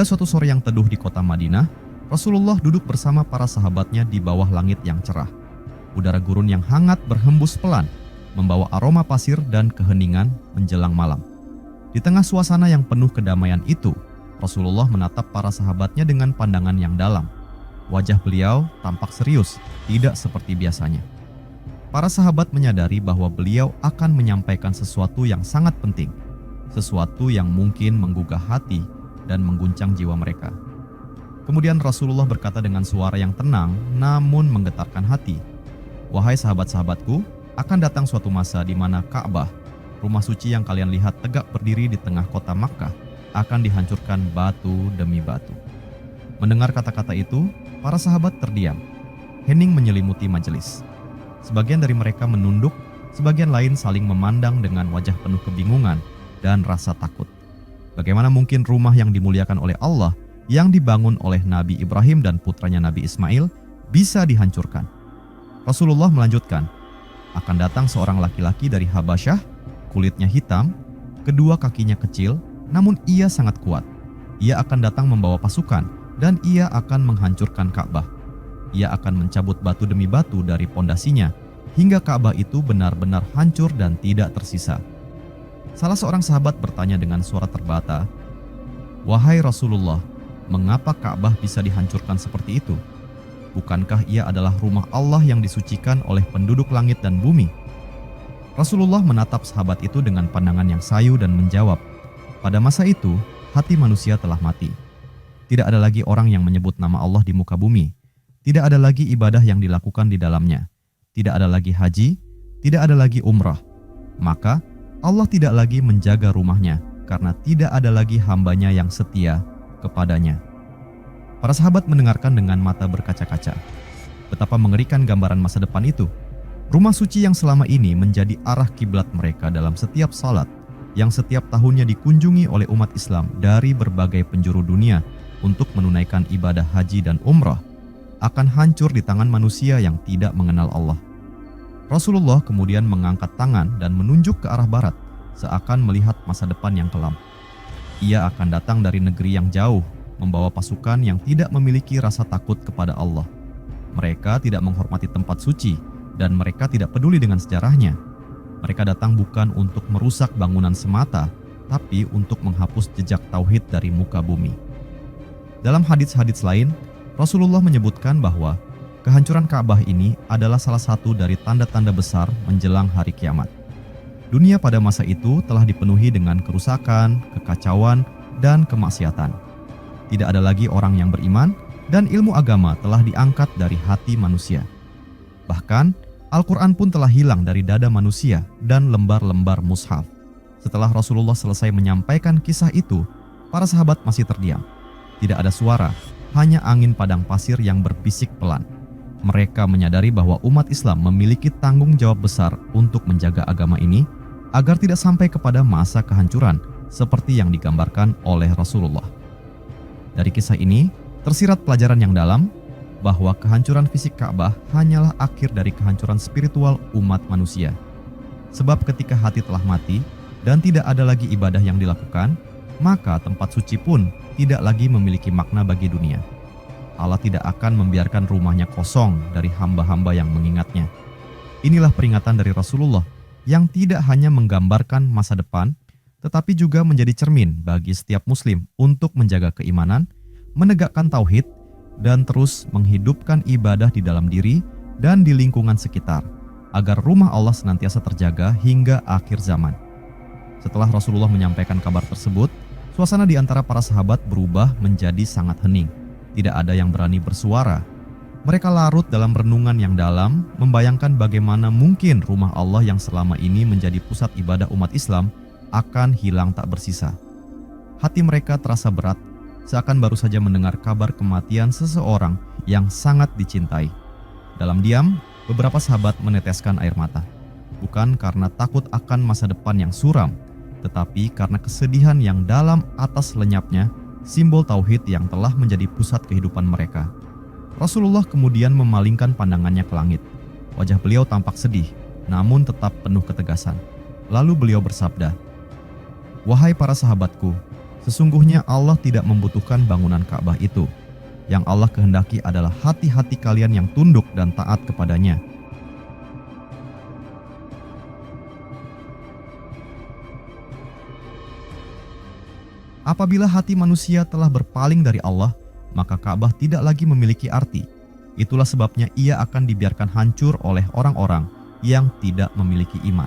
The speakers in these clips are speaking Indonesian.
Pada suatu sore yang teduh di kota Madinah, Rasulullah duduk bersama para sahabatnya di bawah langit yang cerah. Udara gurun yang hangat berhembus pelan, membawa aroma pasir dan keheningan menjelang malam. Di tengah suasana yang penuh kedamaian itu, Rasulullah menatap para sahabatnya dengan pandangan yang dalam. Wajah beliau tampak serius, tidak seperti biasanya. Para sahabat menyadari bahwa beliau akan menyampaikan sesuatu yang sangat penting, sesuatu yang mungkin menggugah hati dan mengguncang jiwa mereka. Kemudian Rasulullah berkata dengan suara yang tenang namun menggetarkan hati, "Wahai sahabat-sahabatku, akan datang suatu masa di mana Ka'bah, rumah suci yang kalian lihat tegak berdiri di tengah kota Makkah, akan dihancurkan batu demi batu." Mendengar kata-kata itu, para sahabat terdiam. Hening menyelimuti majelis. Sebagian dari mereka menunduk, sebagian lain saling memandang dengan wajah penuh kebingungan dan rasa takut. Bagaimana mungkin rumah yang dimuliakan oleh Allah, yang dibangun oleh Nabi Ibrahim dan putranya Nabi Ismail, bisa dihancurkan? Rasulullah melanjutkan, akan datang seorang laki-laki dari Habasyah, kulitnya hitam, kedua kakinya kecil, namun ia sangat kuat. Ia akan datang membawa pasukan, dan ia akan menghancurkan Ka'bah. Ia akan mencabut batu demi batu dari pondasinya, hingga Ka'bah itu benar-benar hancur dan tidak tersisa. Salah seorang sahabat bertanya dengan suara terbata, "Wahai Rasulullah, mengapa Ka'bah bisa dihancurkan seperti itu? Bukankah ia adalah rumah Allah yang disucikan oleh penduduk langit dan bumi?" Rasulullah menatap sahabat itu dengan pandangan yang sayu dan menjawab, "Pada masa itu, hati manusia telah mati. Tidak ada lagi orang yang menyebut nama Allah di muka bumi. Tidak ada lagi ibadah yang dilakukan di dalamnya. Tidak ada lagi haji, tidak ada lagi umrah. Maka Allah tidak lagi menjaga rumahnya karena tidak ada lagi hambanya yang setia kepadanya." Para sahabat mendengarkan dengan mata berkaca-kaca. Betapa mengerikan gambaran masa depan itu. Rumah suci yang selama ini menjadi arah kiblat mereka dalam setiap salat, yang setiap tahunnya dikunjungi oleh umat Islam dari berbagai penjuru dunia untuk menunaikan ibadah haji dan umrah, akan hancur di tangan manusia yang tidak mengenal Allah. Rasulullah kemudian mengangkat tangan dan menunjuk ke arah barat, seakan melihat masa depan yang kelam. Ia akan datang dari negeri yang jauh, membawa pasukan yang tidak memiliki rasa takut kepada Allah. Mereka tidak menghormati tempat suci, dan mereka tidak peduli dengan sejarahnya. Mereka datang bukan untuk merusak bangunan semata, tapi untuk menghapus jejak tauhid dari muka bumi. Dalam hadits-hadits lain, Rasulullah menyebutkan bahwa kehancuran Ka'bah ini adalah salah satu dari tanda-tanda besar menjelang hari kiamat. Dunia pada masa itu telah dipenuhi dengan kerusakan, kekacauan, dan kemaksiatan. Tidak ada lagi orang yang beriman, dan ilmu agama telah diangkat dari hati manusia. Bahkan, Al-Quran pun telah hilang dari dada manusia dan lembar-lembar mushaf. Setelah Rasulullah selesai menyampaikan kisah itu, para sahabat masih terdiam. Tidak ada suara, hanya angin padang pasir yang berbisik pelan. Mereka menyadari bahwa umat Islam memiliki tanggung jawab besar untuk menjaga agama ini agar tidak sampai kepada masa kehancuran seperti yang digambarkan oleh Rasulullah. Dari kisah ini, tersirat pelajaran yang dalam bahwa kehancuran fisik Ka'bah hanyalah akhir dari kehancuran spiritual umat manusia. Sebab ketika hati telah mati dan tidak ada lagi ibadah yang dilakukan, maka tempat suci pun tidak lagi memiliki makna bagi dunia. Allah tidak akan membiarkan rumahnya kosong dari hamba-hamba yang mengingatnya. Inilah peringatan dari Rasulullah yang tidak hanya menggambarkan masa depan, tetapi juga menjadi cermin bagi setiap muslim untuk menjaga keimanan, menegakkan tauhid, dan terus menghidupkan ibadah di dalam diri dan di lingkungan sekitar, agar rumah Allah senantiasa terjaga hingga akhir zaman. Setelah Rasulullah menyampaikan kabar tersebut, suasana di antara para sahabat berubah menjadi sangat hening. Tidak ada yang berani bersuara. Mereka larut dalam renungan yang dalam, membayangkan bagaimana mungkin rumah Allah yang selama ini menjadi pusat ibadah umat Islam akan hilang tak bersisa. Hati mereka terasa berat, seakan baru saja mendengar kabar kematian seseorang yang sangat dicintai. Dalam diam, beberapa sahabat meneteskan air mata. Bukan karena takut akan masa depan yang suram, tetapi karena kesedihan yang dalam atas lenyapnya simbol tauhid yang telah menjadi pusat kehidupan mereka. Rasulullah kemudian memalingkan pandangannya ke langit. Wajah beliau tampak sedih, namun tetap penuh ketegasan. Lalu beliau bersabda, "Wahai para sahabatku, Sesungguhnya Allah tidak membutuhkan bangunan Ka'bah itu. Yang Allah kehendaki adalah hati-hati kalian yang tunduk dan taat kepadanya. Apabila hati manusia telah berpaling dari Allah, maka Ka'bah tidak lagi memiliki arti. Itulah sebabnya ia akan dibiarkan hancur oleh orang-orang yang tidak memiliki iman.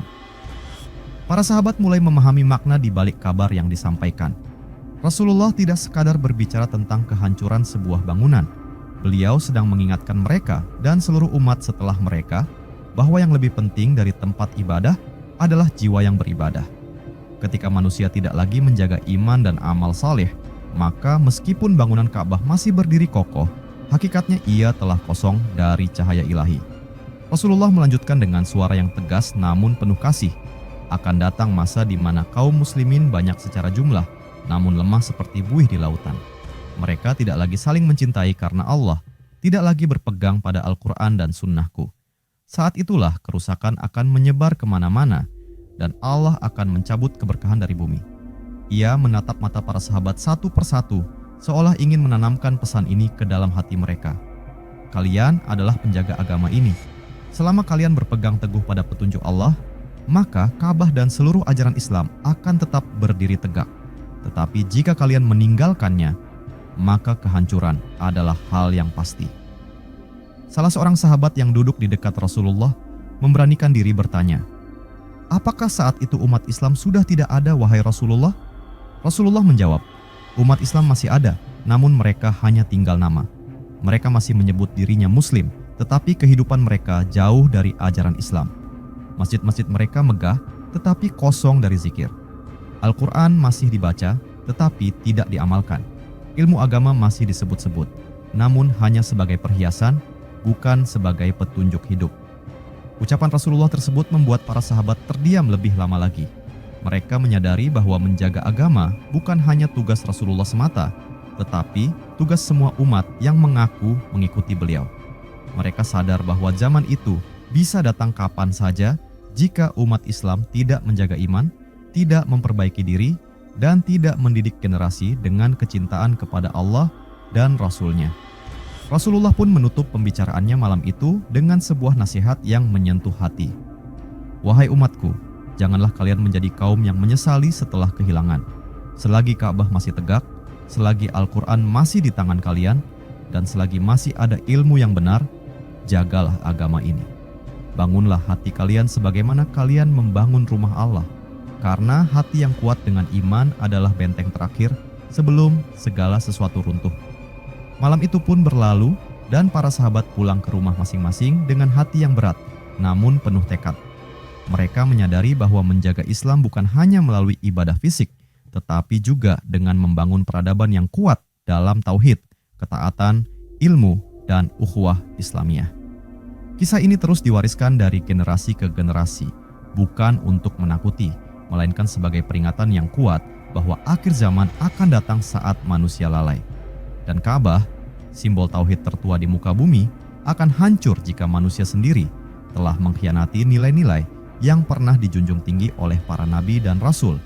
Para sahabat mulai memahami makna di balik kabar yang disampaikan. Rasulullah tidak sekadar berbicara tentang kehancuran sebuah bangunan. Beliau sedang mengingatkan mereka dan seluruh umat setelah mereka bahwa yang lebih penting dari tempat ibadah adalah jiwa yang beribadah. Ketika manusia tidak lagi menjaga iman dan amal saleh, maka meskipun bangunan Ka'bah masih berdiri kokoh, hakikatnya ia telah kosong dari cahaya ilahi. Rasulullah melanjutkan dengan suara yang tegas namun penuh kasih. Akan datang masa di mana kaum muslimin banyak secara jumlah, namun lemah seperti buih di lautan. Mereka tidak lagi saling mencintai karena Allah, tidak lagi berpegang pada Al-Quran dan Sunnahku. Saat itulah kerusakan akan menyebar kemana-mana, dan Allah akan mencabut keberkahan dari bumi. Ia menatap mata para sahabat satu persatu, seolah ingin menanamkan pesan ini ke dalam hati mereka. Kalian adalah penjaga agama ini. Selama kalian berpegang teguh pada petunjuk Allah, maka Ka'bah dan seluruh ajaran Islam akan tetap berdiri tegak. Tetapi jika kalian meninggalkannya, maka kehancuran adalah hal yang pasti. Salah seorang sahabat yang duduk di dekat Rasulullah memberanikan diri bertanya, "Apakah saat itu umat Islam sudah tidak ada, wahai Rasulullah?" Rasulullah menjawab, "Umat Islam masih ada, namun mereka hanya tinggal nama. Mereka masih menyebut dirinya Muslim, tetapi kehidupan mereka jauh dari ajaran Islam. Masjid-masjid mereka megah, tetapi kosong dari zikir. Al-Quran masih dibaca, tetapi tidak diamalkan. Ilmu agama masih disebut-sebut, namun hanya sebagai perhiasan, bukan sebagai petunjuk hidup." Ucapan Rasulullah tersebut membuat para sahabat terdiam lebih lama lagi. Mereka menyadari bahwa menjaga agama bukan hanya tugas Rasulullah semata, tetapi tugas semua umat yang mengaku mengikuti beliau. Mereka sadar bahwa zaman itu bisa datang kapan saja jika umat Islam tidak menjaga iman, tidak memperbaiki diri, dan tidak mendidik generasi dengan kecintaan kepada Allah dan Rasul-Nya. Rasulullah pun menutup pembicaraannya malam itu dengan sebuah nasihat yang menyentuh hati. "Wahai umatku, janganlah kalian menjadi kaum yang menyesali setelah kehilangan. Selagi Ka'bah masih tegak, selagi Al-Quran masih di tangan kalian, dan selagi masih ada ilmu yang benar, jagalah agama ini. Bangunlah hati kalian sebagaimana kalian membangun rumah Allah. Karena hati yang kuat dengan iman adalah benteng terakhir sebelum segala sesuatu runtuh." Malam itu pun berlalu dan para sahabat pulang ke rumah masing-masing dengan hati yang berat, namun penuh tekad. Mereka menyadari bahwa menjaga Islam bukan hanya melalui ibadah fisik, tetapi juga dengan membangun peradaban yang kuat dalam tauhid, ketaatan, ilmu, dan ukhuwah Islamiyah. Kisah ini terus diwariskan dari generasi ke generasi, bukan untuk menakuti, melainkan sebagai peringatan yang kuat bahwa akhir zaman akan datang saat manusia lalai. Dan Ka'bah, simbol tauhid tertua di muka bumi, akan hancur jika manusia sendiri telah mengkhianati nilai-nilai yang pernah dijunjung tinggi oleh para nabi dan rasul.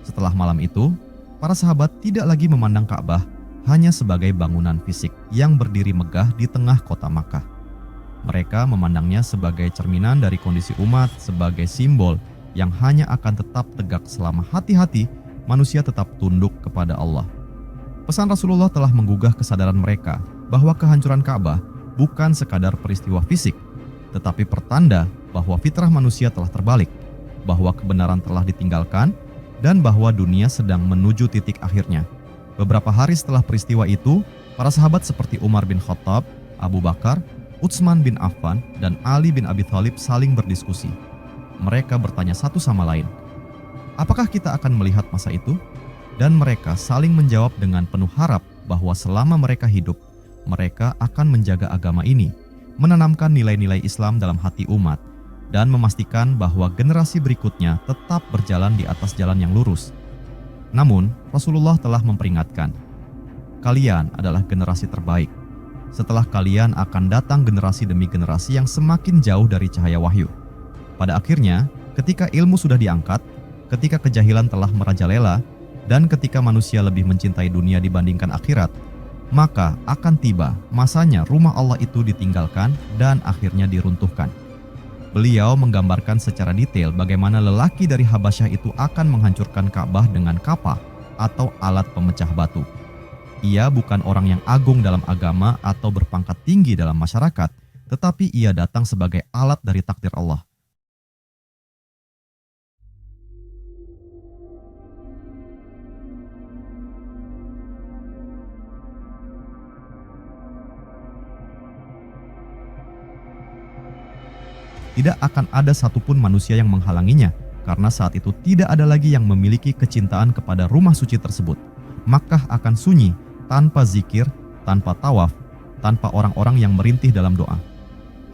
Setelah malam itu, para sahabat tidak lagi memandang Ka'bah hanya sebagai bangunan fisik yang berdiri megah di tengah kota Makkah. Mereka memandangnya sebagai cerminan dari kondisi umat, sebagai simbol yang hanya akan tetap tegak selama hati-hati manusia tetap tunduk kepada Allah. Pesan Rasulullah telah menggugah kesadaran mereka bahwa kehancuran Ka'bah bukan sekadar peristiwa fisik, tetapi pertanda bahwa fitrah manusia telah terbalik, bahwa kebenaran telah ditinggalkan, dan bahwa dunia sedang menuju titik akhirnya. Beberapa hari setelah peristiwa itu, para sahabat seperti Umar bin Khattab, Abu Bakar, Utsman bin Affan, dan Ali bin Abi Thalib saling berdiskusi. Mereka bertanya satu sama lain, "Apakah kita akan melihat masa itu?" Dan mereka saling menjawab dengan penuh harap bahwa selama mereka hidup, mereka akan menjaga agama ini, menanamkan nilai-nilai Islam dalam hati umat, dan memastikan bahwa generasi berikutnya tetap berjalan di atas jalan yang lurus. Namun, Rasulullah telah memperingatkan, "Kalian adalah generasi terbaik. Setelah kalian akan datang generasi demi generasi yang semakin jauh dari cahaya wahyu. Pada akhirnya, ketika ilmu sudah diangkat, ketika kejahilan telah merajalela, Dan ketika manusia lebih mencintai dunia dibandingkan akhirat, maka akan tiba masanya rumah Allah itu ditinggalkan dan akhirnya diruntuhkan. Beliau menggambarkan secara detail bagaimana lelaki dari Habasyah itu akan menghancurkan Ka'bah dengan kapa atau alat pemecah batu. Ia bukan orang yang agung dalam agama atau berpangkat tinggi dalam masyarakat, tetapi ia datang sebagai alat dari takdir Allah. Tidak akan ada satupun manusia yang menghalanginya, karena saat itu tidak ada lagi yang memiliki kecintaan kepada rumah suci tersebut. Makkah akan sunyi, tanpa zikir, tanpa tawaf, tanpa orang-orang yang merintih dalam doa.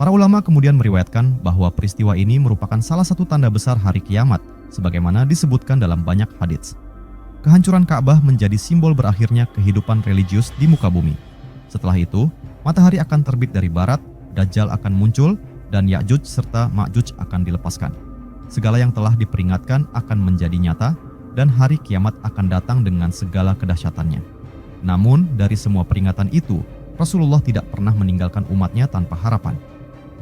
Para ulama kemudian meriwayatkan bahwa peristiwa ini merupakan salah satu tanda besar hari kiamat, sebagaimana disebutkan dalam banyak hadits. Kehancuran Ka'bah menjadi simbol berakhirnya kehidupan religius di muka bumi. Setelah itu, matahari akan terbit dari barat, Dajjal akan muncul, dan Ya'juj serta Ma'juj akan dilepaskan. Segala yang telah diperingatkan akan menjadi nyata, dan hari kiamat akan datang dengan segala kedahsyatannya. Namun, dari semua peringatan itu, Rasulullah tidak pernah meninggalkan umatnya tanpa harapan.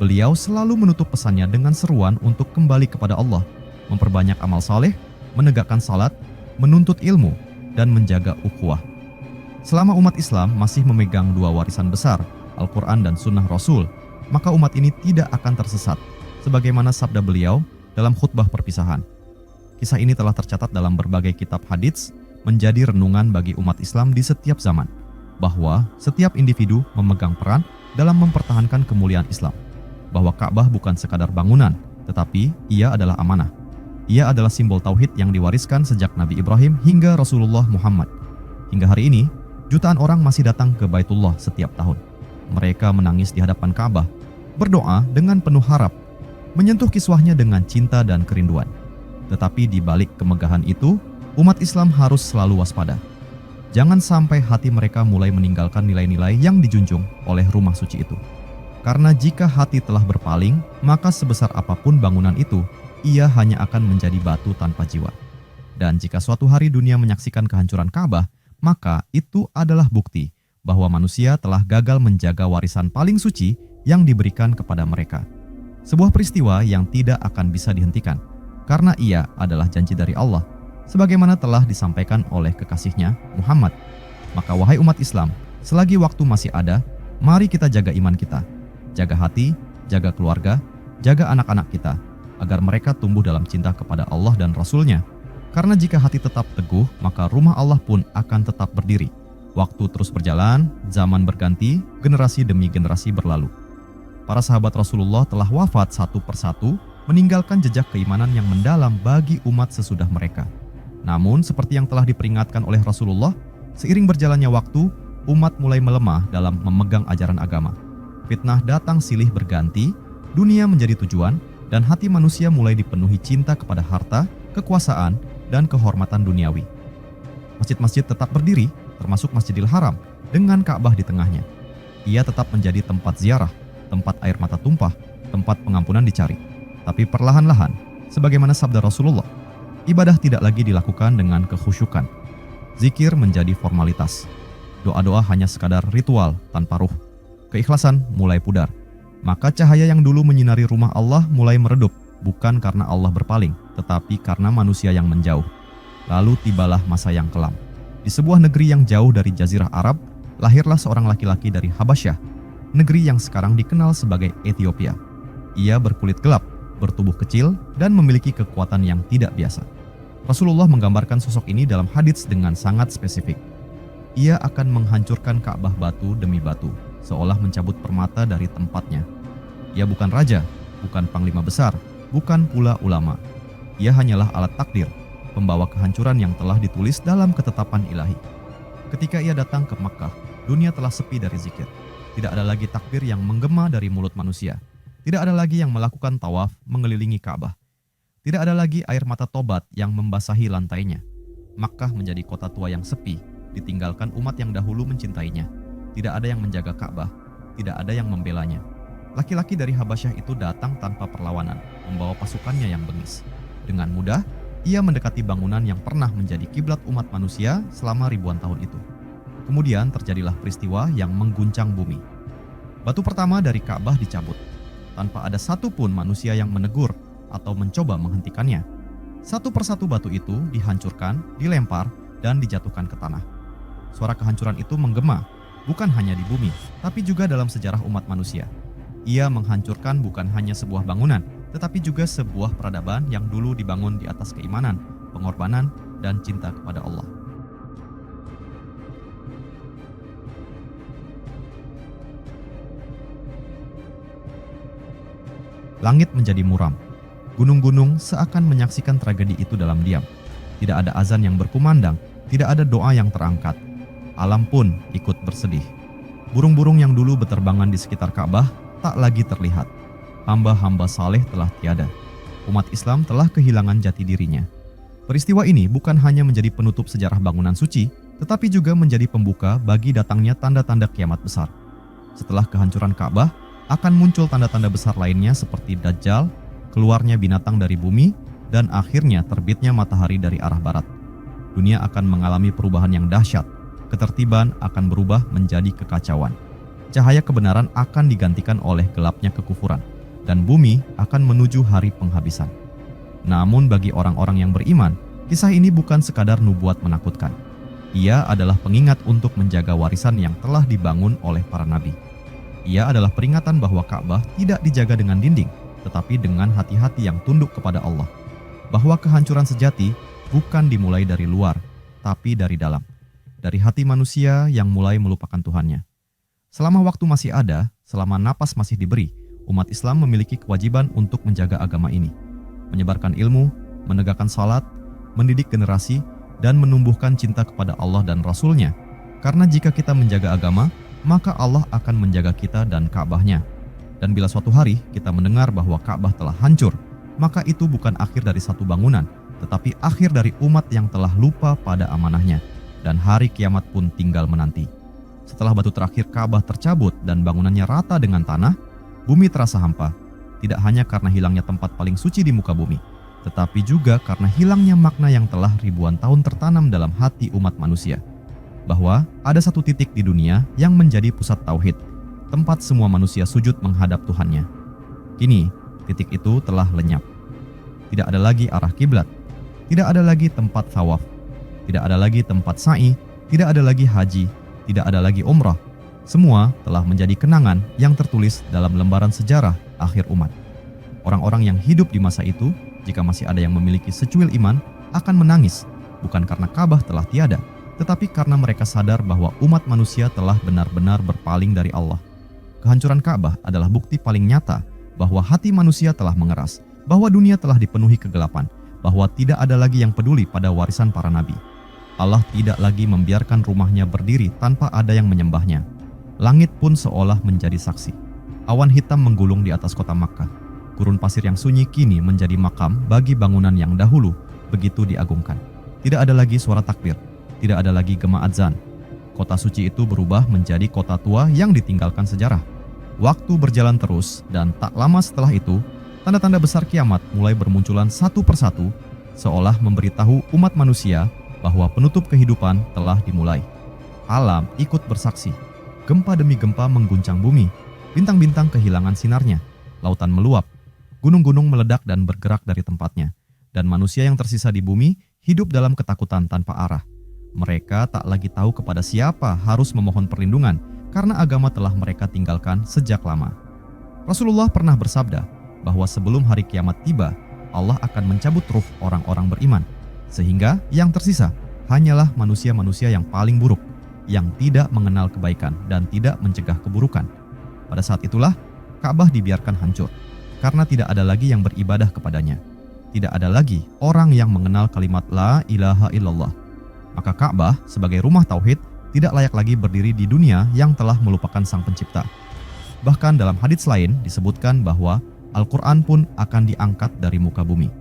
Beliau selalu menutup pesannya dengan seruan untuk kembali kepada Allah, memperbanyak amal saleh, menegakkan salat, menuntut ilmu, dan menjaga ukhuwah. Selama umat Islam masih memegang dua warisan besar, Al-Quran dan Sunnah Rasul, maka umat ini tidak akan tersesat, sebagaimana sabda beliau dalam khutbah perpisahan. Kisah ini telah tercatat dalam berbagai kitab hadits, menjadi renungan bagi umat Islam di setiap zaman, bahwa setiap individu memegang peran dalam mempertahankan kemuliaan Islam, bahwa Ka'bah bukan sekadar bangunan, tetapi ia adalah amanah. Ia adalah simbol tauhid yang diwariskan sejak Nabi Ibrahim hingga Rasulullah Muhammad. Hingga hari ini, jutaan orang masih datang ke Baitullah setiap tahun. Mereka menangis di hadapan Ka'bah, berdoa dengan penuh harap, menyentuh kiswahnya dengan cinta dan kerinduan. Tetapi di balik kemegahan itu, umat Islam harus selalu waspada. Jangan sampai hati mereka mulai meninggalkan nilai-nilai yang dijunjung oleh rumah suci itu. Karena jika hati telah berpaling, maka sebesar apapun bangunan itu, ia hanya akan menjadi batu tanpa jiwa. Dan jika suatu hari dunia menyaksikan kehancuran Ka'bah, maka itu adalah bukti bahwa manusia telah gagal menjaga warisan paling suci yang diberikan kepada mereka. Sebuah peristiwa yang tidak akan bisa dihentikan, karena ia adalah janji dari Allah, sebagaimana telah disampaikan oleh kekasihnya Muhammad. Maka wahai umat Islam, selagi waktu masih ada, mari kita jaga iman kita, jaga hati, jaga keluarga, jaga anak-anak kita, agar mereka tumbuh dalam cinta kepada Allah dan Rasul-Nya. Karena jika hati tetap teguh, maka rumah Allah pun akan tetap berdiri. Waktu terus berjalan, zaman berganti, generasi demi generasi berlalu. Para sahabat Rasulullah telah wafat satu persatu, meninggalkan jejak keimanan yang mendalam bagi umat sesudah mereka. Namun, seperti yang telah diperingatkan oleh Rasulullah, seiring berjalannya waktu, umat mulai melemah dalam memegang ajaran agama. Fitnah datang silih berganti, dunia menjadi tujuan, dan hati manusia mulai dipenuhi cinta kepada harta, kekuasaan, dan kehormatan duniawi. Masjid-masjid tetap berdiri, termasuk Masjidil Haram, dengan Ka'bah di tengahnya. Ia tetap menjadi tempat ziarah, tempat air mata tumpah, tempat pengampunan dicari. Tapi perlahan-lahan, sebagaimana sabda Rasulullah, ibadah tidak lagi dilakukan dengan kekhusyukan. Zikir menjadi formalitas. Doa-doa hanya sekadar ritual tanpa ruh. Keikhlasan mulai pudar. Maka cahaya yang dulu menyinari rumah Allah mulai meredup, bukan karena Allah berpaling, tetapi karena manusia yang menjauh. Lalu tibalah masa yang kelam. Di sebuah negeri yang jauh dari Jazirah Arab, lahirlah seorang laki-laki dari Habasyah, negeri yang sekarang dikenal sebagai Ethiopia. Ia berkulit gelap, bertubuh kecil, dan memiliki kekuatan yang tidak biasa. Rasulullah menggambarkan sosok ini dalam hadits dengan sangat spesifik. Ia akan menghancurkan Ka'bah batu demi batu, seolah mencabut permata dari tempatnya. Ia bukan raja, bukan panglima besar, bukan pula ulama. Ia hanyalah alat takdir, pembawa kehancuran yang telah ditulis dalam ketetapan ilahi. Ketika ia datang ke Makkah, dunia telah sepi dari zikir. Tidak ada lagi takbir yang menggema dari mulut manusia. Tidak ada lagi yang melakukan tawaf mengelilingi Ka'bah. Tidak ada lagi air mata tobat yang membasahi lantainya. Makkah menjadi kota tua yang sepi, ditinggalkan umat yang dahulu mencintainya. Tidak ada yang menjaga Ka'bah, tidak ada yang membelanya. Laki-laki dari Habasyah itu datang tanpa perlawanan, membawa pasukannya yang bengis. Dengan mudah, Ia mendekati bangunan yang pernah menjadi kiblat umat manusia selama ribuan tahun itu. Kemudian terjadilah peristiwa yang mengguncang bumi. Batu pertama dari Ka'bah dicabut, tanpa ada satupun manusia yang menegur atau mencoba menghentikannya. Satu persatu batu itu dihancurkan, dilempar, dan dijatuhkan ke tanah. Suara kehancuran itu menggema, bukan hanya di bumi, tapi juga dalam sejarah umat manusia. Ia menghancurkan bukan hanya sebuah bangunan, tetapi juga sebuah peradaban yang dulu dibangun di atas keimanan, pengorbanan, dan cinta kepada Allah. Langit menjadi muram. Gunung-gunung seakan menyaksikan tragedi itu dalam diam. Tidak ada azan yang berkumandang, tidak ada doa yang terangkat. Alam pun ikut bersedih. Burung-burung yang dulu berterbangan di sekitar Ka'bah tak lagi terlihat. Hamba-hamba saleh telah tiada. Umat Islam telah kehilangan jati dirinya. Peristiwa ini bukan hanya menjadi penutup sejarah bangunan suci, tetapi juga menjadi pembuka bagi datangnya tanda-tanda kiamat besar. Setelah kehancuran Ka'bah, akan muncul tanda-tanda besar lainnya seperti Dajjal, keluarnya binatang dari bumi, dan akhirnya terbitnya matahari dari arah barat. Dunia akan mengalami perubahan yang dahsyat. Ketertiban akan berubah menjadi kekacauan. Cahaya kebenaran akan digantikan oleh gelapnya kekufuran, dan bumi akan menuju hari penghabisan. Namun bagi orang-orang yang beriman, kisah ini bukan sekadar nubuat menakutkan. Ia adalah pengingat untuk menjaga warisan yang telah dibangun oleh para nabi. Ia adalah peringatan bahwa Ka'bah tidak dijaga dengan dinding, tetapi dengan hati-hati yang tunduk kepada Allah. Bahwa kehancuran sejati bukan dimulai dari luar, tapi dari dalam. Dari hati manusia yang mulai melupakan Tuhannya. Selama waktu masih ada, selama napas masih diberi, umat Islam memiliki kewajiban untuk menjaga agama ini. Menyebarkan ilmu, menegakkan salat, mendidik generasi, dan menumbuhkan cinta kepada Allah dan Rasul-Nya. Karena jika kita menjaga agama, maka Allah akan menjaga kita dan Ka'bahnya. Dan bila suatu hari kita mendengar bahwa Ka'bah telah hancur, maka itu bukan akhir dari satu bangunan, tetapi akhir dari umat yang telah lupa pada amanahnya. Dan hari kiamat pun tinggal menanti. Setelah batu terakhir Ka'bah tercabut dan bangunannya rata dengan tanah, bumi terasa hampa. Tidak hanya karena hilangnya tempat paling suci di muka bumi, tetapi juga karena hilangnya makna yang telah ribuan tahun tertanam dalam hati umat manusia. Bahwa ada satu titik di dunia yang menjadi pusat tauhid, tempat semua manusia sujud menghadap Tuhannya. Kini, titik itu telah lenyap. Tidak ada lagi arah kiblat, tidak ada lagi tempat tawaf, tidak ada lagi tempat sa'i, tidak ada lagi haji, tidak ada lagi umrah. Semua telah menjadi kenangan yang tertulis dalam lembaran sejarah akhir umat. Orang-orang yang hidup di masa itu, jika masih ada yang memiliki secuil iman, akan menangis, bukan karena Ka'bah telah tiada, tetapi karena mereka sadar bahwa umat manusia telah benar-benar berpaling dari Allah. Kehancuran Ka'bah adalah bukti paling nyata bahwa hati manusia telah mengeras, bahwa dunia telah dipenuhi kegelapan, bahwa tidak ada lagi yang peduli pada warisan para nabi. Allah tidak lagi membiarkan rumahnya berdiri tanpa ada yang menyembahnya. Langit pun seolah menjadi saksi. Awan hitam menggulung di atas kota Makkah. Gurun pasir yang sunyi kini menjadi makam bagi bangunan yang dahulu begitu diagungkan. Tidak ada lagi suara takbir, tidak ada lagi gema adzan. Kota suci itu berubah menjadi kota tua yang ditinggalkan sejarah. Waktu berjalan terus dan tak lama setelah itu, tanda-tanda besar kiamat mulai bermunculan satu persatu, seolah memberitahu umat manusia bahwa penutup kehidupan telah dimulai. Alam ikut bersaksi. Gempa demi gempa mengguncang bumi. Bintang-bintang kehilangan sinarnya. Lautan meluap. Gunung-gunung meledak dan bergerak dari tempatnya. Dan manusia yang tersisa di bumi hidup dalam ketakutan tanpa arah. Mereka tak lagi tahu kepada siapa harus memohon perlindungan karena agama telah mereka tinggalkan sejak lama. Rasulullah pernah bersabda bahwa sebelum hari kiamat tiba, Allah akan mencabut ruh orang-orang beriman. Sehingga yang tersisa hanyalah manusia-manusia yang paling buruk, yang tidak mengenal kebaikan dan tidak mencegah keburukan. Pada saat itulah Ka'bah dibiarkan hancur, karena tidak ada lagi yang beribadah kepadanya. Tidak ada lagi orang yang mengenal kalimat La ilaha illallah. Maka Ka'bah sebagai rumah tauhid tidak layak lagi berdiri di dunia yang telah melupakan Sang Pencipta. Bahkan dalam hadits lain disebutkan bahwa Al-Quran pun akan diangkat dari muka bumi.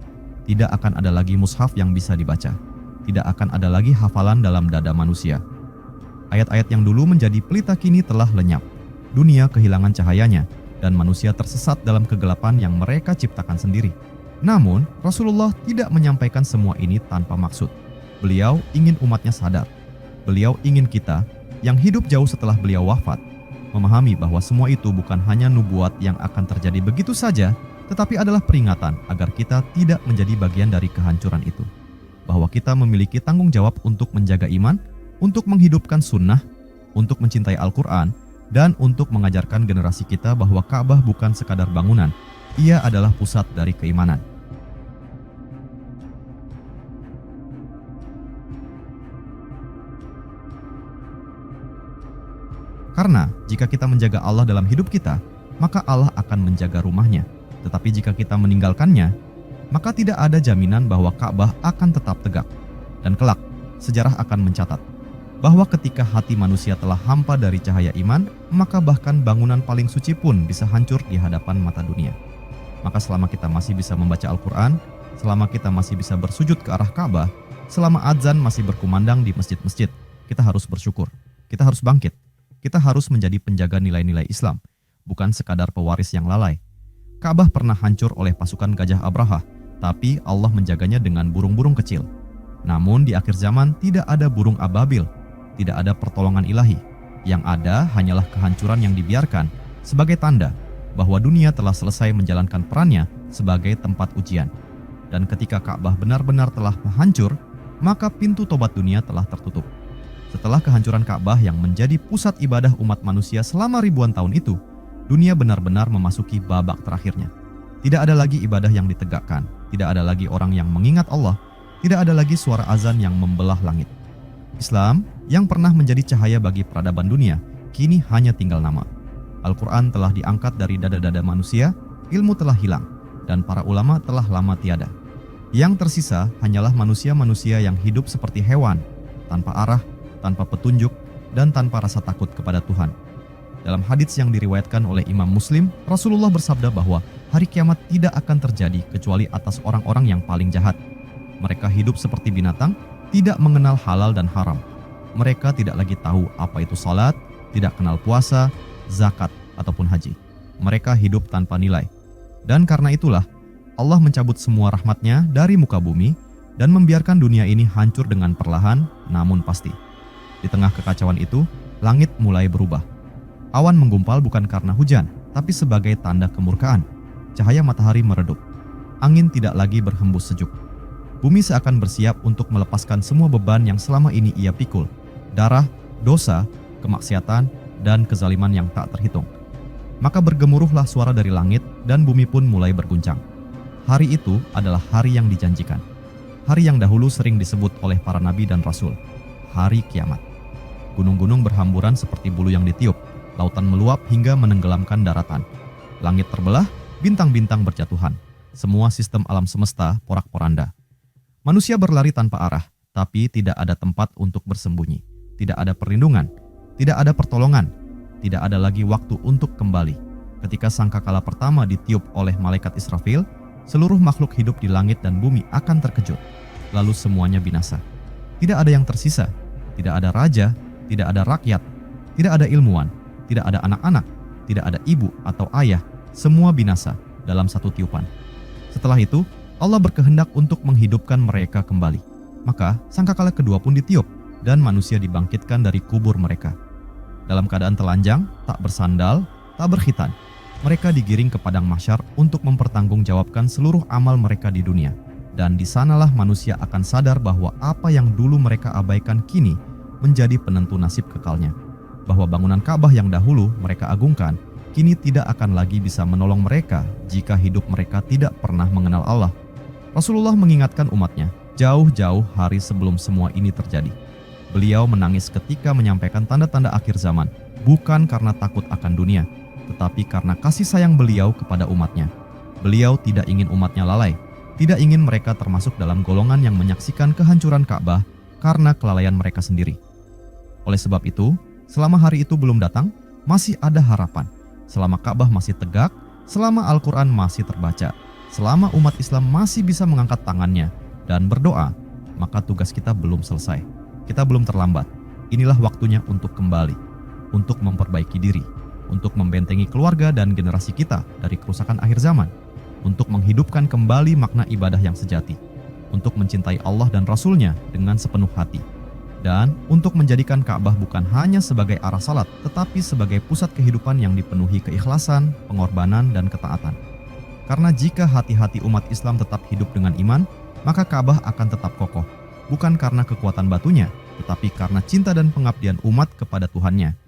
Tidak akan ada lagi mushaf yang bisa dibaca. Tidak akan ada lagi hafalan dalam dada manusia. Ayat-ayat yang dulu menjadi pelita kini telah lenyap. Dunia kehilangan cahayanya, dan manusia tersesat dalam kegelapan yang mereka ciptakan sendiri. Namun, Rasulullah tidak menyampaikan semua ini tanpa maksud. Beliau ingin umatnya sadar. Beliau ingin kita, yang hidup jauh setelah beliau wafat, memahami bahwa semua itu bukan hanya nubuat yang akan terjadi begitu saja, tetapi adalah peringatan agar kita tidak menjadi bagian dari kehancuran itu. Bahwa kita memiliki tanggung jawab untuk menjaga iman, untuk menghidupkan sunnah, untuk mencintai Al-Quran, dan untuk mengajarkan generasi kita bahwa Ka'bah bukan sekadar bangunan, ia adalah pusat dari keimanan. Karena jika kita menjaga Allah dalam hidup kita, maka Allah akan menjaga rumahnya. Tetapi jika kita meninggalkannya, maka tidak ada jaminan bahwa Ka'bah akan tetap tegak. Dan kelak, sejarah akan mencatat bahwa ketika hati manusia telah hampa dari cahaya iman, maka bahkan bangunan paling suci pun bisa hancur di hadapan mata dunia. Maka selama kita masih bisa membaca Al-Quran, selama kita masih bisa bersujud ke arah Ka'bah, selama azan masih berkumandang di masjid-masjid, kita harus bersyukur, kita harus bangkit, kita harus menjadi penjaga nilai-nilai Islam, bukan sekadar pewaris yang lalai. Ka'bah pernah hancur oleh pasukan Gajah Abraha, tapi Allah menjaganya dengan burung-burung kecil. Namun di akhir zaman tidak ada burung ababil, tidak ada pertolongan ilahi. Yang ada hanyalah kehancuran yang dibiarkan sebagai tanda bahwa dunia telah selesai menjalankan perannya sebagai tempat ujian. Dan ketika Ka'bah benar-benar telah hancur, maka pintu tobat dunia telah tertutup. Setelah kehancuran Ka'bah yang menjadi pusat ibadah umat manusia selama ribuan tahun itu, dunia benar-benar memasuki babak terakhirnya. Tidak ada lagi ibadah yang ditegakkan, tidak ada lagi orang yang mengingat Allah, tidak ada lagi suara azan yang membelah langit. Islam yang pernah menjadi cahaya bagi peradaban dunia, kini hanya tinggal nama. Al-Quran telah diangkat dari dada-dada manusia, ilmu telah hilang, dan para ulama telah lama tiada. Yang tersisa hanyalah manusia-manusia yang hidup seperti hewan, tanpa arah, tanpa petunjuk, dan tanpa rasa takut kepada Tuhan. Dalam hadits yang diriwayatkan oleh Imam Muslim, Rasulullah bersabda bahwa hari kiamat tidak akan terjadi kecuali atas orang-orang yang paling jahat. Mereka hidup seperti binatang, tidak mengenal halal dan haram. Mereka tidak lagi tahu apa itu salat, tidak kenal puasa, zakat, ataupun haji. Mereka hidup tanpa nilai. Dan karena itulah, Allah mencabut semua rahmatnya dari muka bumi dan membiarkan dunia ini hancur dengan perlahan, namun pasti. Di tengah kekacauan itu, langit mulai berubah. Awan menggumpal bukan karena hujan, tapi sebagai tanda kemurkaan. Cahaya matahari meredup. Angin tidak lagi berhembus sejuk. Bumi seakan bersiap untuk melepaskan semua beban yang selama ini ia pikul. Darah, dosa, kemaksiatan, dan kezaliman yang tak terhitung. Maka bergemuruhlah suara dari langit dan bumi pun mulai berguncang. Hari itu adalah hari yang dijanjikan. Hari yang dahulu sering disebut oleh para nabi dan rasul. Hari kiamat. Gunung-gunung berhamburan seperti bulu yang ditiup. Lautan meluap hingga menenggelamkan daratan. Langit terbelah, bintang-bintang berjatuhan. Semua sistem alam semesta porak-poranda. Manusia berlari tanpa arah, tapi tidak ada tempat untuk bersembunyi. Tidak ada perlindungan, tidak ada pertolongan, tidak ada lagi waktu untuk kembali. Ketika sangkakala pertama ditiup oleh malaikat Israfil, seluruh makhluk hidup di langit dan bumi akan terkejut. Lalu semuanya binasa. Tidak ada yang tersisa, tidak ada raja, tidak ada rakyat, tidak ada ilmuwan, tidak ada anak-anak, tidak ada ibu atau ayah, semua binasa dalam satu tiupan. Setelah itu, Allah berkehendak untuk menghidupkan mereka kembali. Maka sangkakala kedua pun ditiup dan manusia dibangkitkan dari kubur mereka. Dalam keadaan telanjang, tak bersandal, tak berkhitan, mereka digiring ke padang mahsyar untuk mempertanggungjawabkan seluruh amal mereka di dunia. Dan di sanalah manusia akan sadar bahwa apa yang dulu mereka abaikan kini menjadi penentu nasib kekalnya. Bahwa bangunan Ka'bah yang dahulu mereka agungkan, kini tidak akan lagi bisa menolong mereka jika hidup mereka tidak pernah mengenal Allah. Rasulullah mengingatkan umatnya jauh-jauh hari sebelum semua ini terjadi. Beliau menangis ketika menyampaikan tanda-tanda akhir zaman, bukan karena takut akan dunia, tetapi karena kasih sayang beliau kepada umatnya. Beliau tidak ingin umatnya lalai, tidak ingin mereka termasuk dalam golongan yang menyaksikan kehancuran Ka'bah karena kelalaian mereka sendiri. Oleh sebab itu, selama hari itu belum datang, masih ada harapan. Selama Ka'bah masih tegak, selama Al-Quran masih terbaca, selama umat Islam masih bisa mengangkat tangannya dan berdoa, maka tugas kita belum selesai. Kita belum terlambat. Inilah waktunya untuk kembali, untuk memperbaiki diri, untuk membentengi keluarga dan generasi kita dari kerusakan akhir zaman. untuk menghidupkan kembali makna ibadah yang sejati, untuk mencintai Allah dan Rasul-Nya dengan sepenuh hati, dan untuk menjadikan Ka'bah bukan hanya sebagai arah salat, tetapi sebagai pusat kehidupan yang dipenuhi keikhlasan, pengorbanan, dan ketaatan. Karena jika hati-hati umat Islam tetap hidup dengan iman, maka Ka'bah akan tetap kokoh, bukan karena kekuatan batunya, tetapi karena cinta dan pengabdian umat kepada Tuhannya.